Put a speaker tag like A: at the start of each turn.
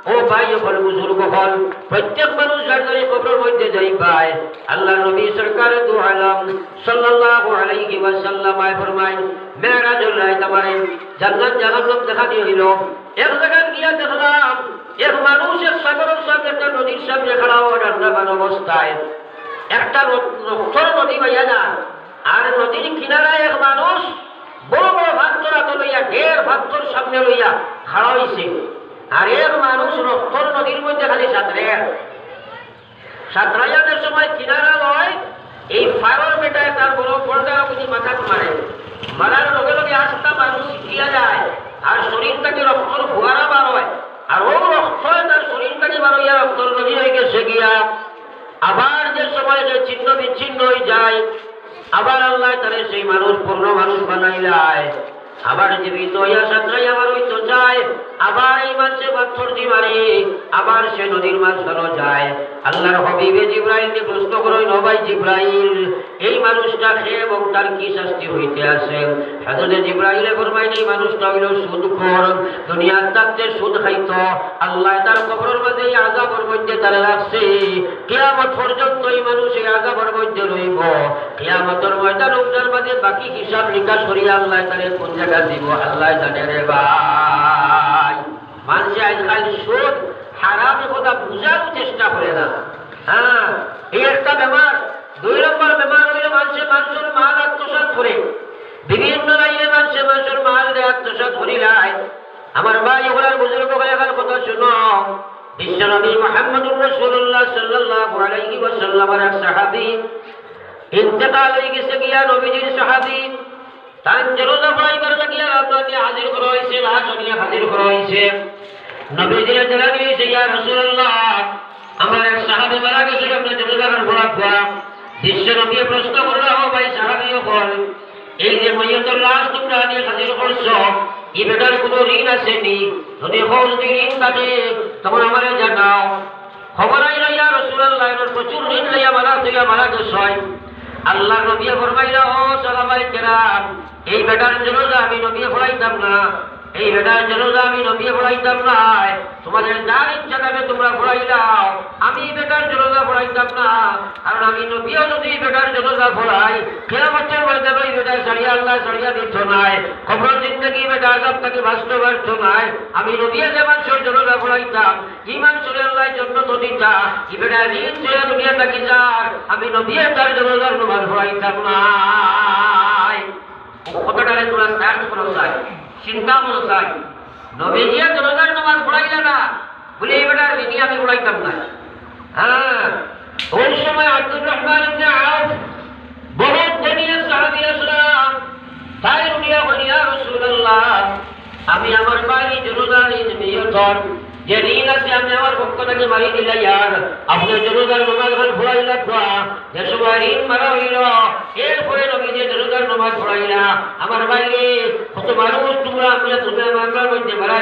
A: ও ভাই হল বুজুর্গ হল প্রত্যেক মানুষ যার কবরের মধ্যে যাই পায় আল্লাহ নবী সরকার দু আলম সাল্লাল্লাহু আলাইহি ওয়াসাল্লাম ফরমায় মেরাজুল রাত আমারে জান্নাত জাহান্নাম দেখা দিয়ে হইল এক জায়গায় গিয়া দেখলাম এক মানুষ এক সাগরের সামনে একটা নদীর সামনে খাড়া হয়ে রান্নাবান অবস্থায় একটা ছোট নদী ভাইয়া যান আর নদীর কিনারায় এক মানুষ বড় বড় ভাত্তর হাতে লইয়া ঢের ভাত্তর সামনে লইয়া খাড়া হইছে আর এক মানুষ রক্তর নদীর মধ্যে খালি সাঁতরাইয়াদের সময় কিনারা লয় এই ফায়ার বেটায় তার বড় পর্দার বুঝি মাথা মারে মারার লগে লগে আস্তা মানুষ শিখিয়া যায় আর শরীরটাকে রক্তর ফুয়ারা বার হয় আর ও রক্ত তার শরীরটাকে বার হইয়া রক্তর নদী হয়ে গেছে গিয়া আবার যে সময় যে ছিন্ন বিচ্ছিন্ন হয়ে যায় আবার আল্লাহ তাহলে সেই মানুষ পূর্ণ মানুষ বানাইলায় আবার জীবিত হইয়া সাঁতরাই আবার হইতো যায় আবার এই মানুষে পাথর দি মারে আবার সে নদীর মাঝখানে যায় আল্লাহর হাবিবে জিবরাইলকে প্রশ্ন করেন ও ভাই জিবরাইল এই মানুষটা খেয়ে এবং তার কি শাস্তি হইতে আছে হযরত জিবরাইল ফরমাইলেন এই মানুষটা হইল সুদখোর দুনিয়ার থাকতে সুদ খাইতো আল্লাহ তার কবরের মধ্যে আযাবের মধ্যে তারে রাখছে কিয়ামত পর্যন্ত এই মানুষ এই আযাবের মধ্যে রইব কিয়ামতের ময়দান উঠার মধ্যে বাকি হিসাব নিকাশ করিয়া আল্লাহ তারে কোন জায়গা দিব আল্লাহ জানে রে ভাই মানুষ আজকাল সুদ হারামের কথা বুঝার চেষ্টা করে না হ্যাঁ এই একটা বেমার দুই নম্বর বেমার হইলে মানুষের মাল আত্মসাৎ করে বিভিন্ন লাইনে মানুষের মাল দিয়ে আত্মসাৎ করিলাই আমার ভাই ওগুলার বুজুর্গ এখন কথা শুনো বিশ্বনবী মুহাম্মদুর রাসূলুল্লাহ সাল্লাল্লাহু আলাইহি ওয়াসাল্লামের এক সাহাবী ইন্তেকাল হয়ে গেছে গিয়া নবীজির সাহাবী তার জরুরত পড়াইবার লাগিয়া আপনাকে হাজির করা হয়েছে লাশ নিয়ে হাজির করা হয়েছে নবীজির জানানি হয়েছে ইয়া রাসূলুল্লাহ আমার এক সাহাবী মারা গেছে আপনার জরুরতের বড় বিশ্বনবী প্রশ্ন করলো ও ভাই সাহাবীও বল এই যে মাইয়াতের লাশ তোমরা নিয়ে হাজির করছো এই বেটার কোনো ঋণ আসেনি যদি যদি ঋণ থাকে তখন আমারে জানাও খবর আইলো ইয়া রাসূলুল্লাহ এর প্রচুর ঋণ লইয়া মারা গেছে আল্লাহ নবী ফরমাইলা ও সাহাবায়ে কেরাম এই বেটার জানাজা আমি নবী পড়াইতাম না এই বেটার জানাজা আমি নবী পড়াইতাম না তোমাদের যার ইচ্ছা থাকে তোমরা পড়াই দাও আমি বেটার জানাজা পড়াইতাম না কারণ আমি নবীও যদি বেটার জানাজা পড়াই কিয়ামতের ময়দানে ওই বেটার ছাড়িয়া আল্লাহ ছাড়িয়া দিত নাই কবর জিন্দেগি বেটা আযাব থেকে বাঁচতে পারত নাই আমি নবীও যে মানুষের জানাজা পড়াইতাম ঈমান করে আল্লাহ জন্নত দিতা এই বেটা ঋণ ছেড়ে দুনিয়া থাকি যার আমি নবীও তার জানাজার নামাজ পড়াইতাম না কথাটারে তোরা সার্চ করো চাই চিন্তা করো চাই নবীজিয়া জানাজার নামাজ পড়াইলা না বলে এই বেটার ঋণ আমি পড়াইতাম না হ্যাঁ ওই সময় আব্দুর রহমান ইবনে আউফ বহুত ধনী সাহাবী আসলাম তাই উনিয়া বলিয়া রাসূলুল্লাহ আমি আমার বাড়ি জানাজার নিয়তর যে ঋণ আছে আমি আমার পক্ষটাকে মারি দিলা ইয়ার আপনার জানাজার নামাজ পড়াইলা যে সময় ঋণ মারা হইল এরপরে নবীজি জানাজার নামাজ পড়াইলা আমার বাইরে কত মানুষ তোমরা আমি আমার মধ্যে মারা